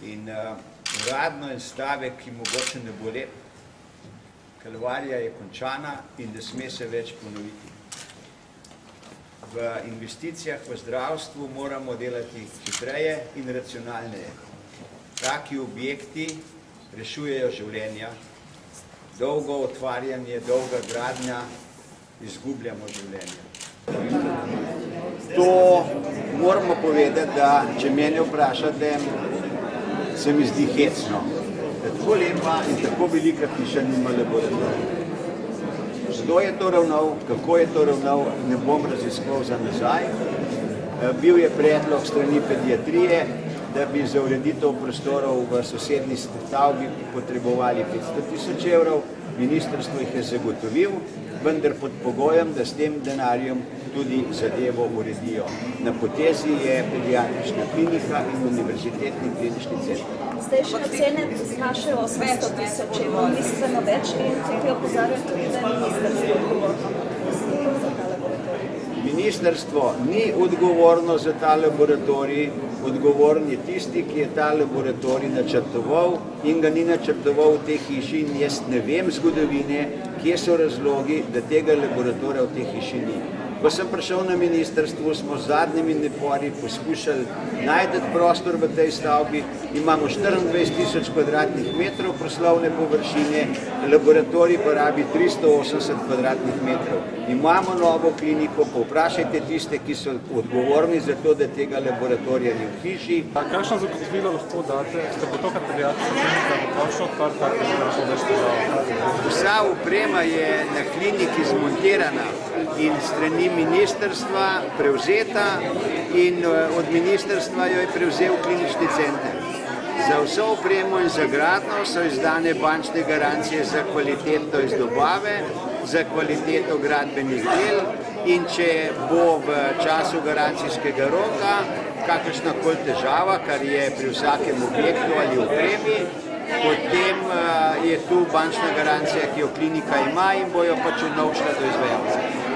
In uradno en stavek, ki mogoče ne bo lep, kalvarija je končana in ne sme se več ponoviti. V investicijah v zdravstvu moramo delati hitreje in racionalneje. Taki objekti rešujejo življenja, dolgo otvarjanje, dolga gradnja, izgubljamo življenja. To moramo povedati, da če mene vprašate, se mi zdi hecno. Tako lepa in tako velika hiša nima laboratorija. Kdo je to ravnal, kako je to ravnal, ne bom raziskoval za nazaj. Bil je predlog strani pediatrije, da bi za ureditev prostorov v sosednji stavbi potrebovali 500 000 evrov. Ministrstvo jih je zagotovil, vendar pod pogojem, da s tem denarjem tudi zadevo uredijo. Na potezi je pediatrična klinika in univerzitetni klinični center. Zdaj še ocene znašajo 800 000 evrov, bistveno več in tukaj opozarjam tudi, da je ministrstvo odgovorno za ta laboratorij. Ministrstvo ni odgovorno za ta laboratorij, odgovoren je tisti, ki je ta laboratorij načrtoval in ga ni načrtoval v tej hiši in jaz ne vem zgodovine, kje so razlogi, da tega laboratorija v tej hiši ni. Ko sem prišel na ministrstvo, smo z zadnjimi napori poskušali najti prostor v tej stavbi. Imamo 24 000 kvadratnih metrov poslovne površine, laboratorij pa rabi 380 kvadratnih metrov. Imamo novo kliniko, povprašajte tiste, ki so odgovorni za to, da tega laboratorija ni v hiši. Kakšno zagotovilo lahko date, da bo to, kar pediatrična klinika bo končno odprta, da bo lahko več težav? Vsa oprema je na kliniki zmontirana in strani ministrstva prevzeta in od ministrstva jo je prevzel klinični center. Za vso opremo in za gradnjo so izdane bančne garancije za kvaliteto izdobave, za kvaliteto gradbenih del in če bo v času garancijskega roka kakršnakoli težava, kar je pri vsakem objektu ali opremi, potem je tu bančna garancija, ki jo klinika ima in bojo pač vnovšla do izvajalca.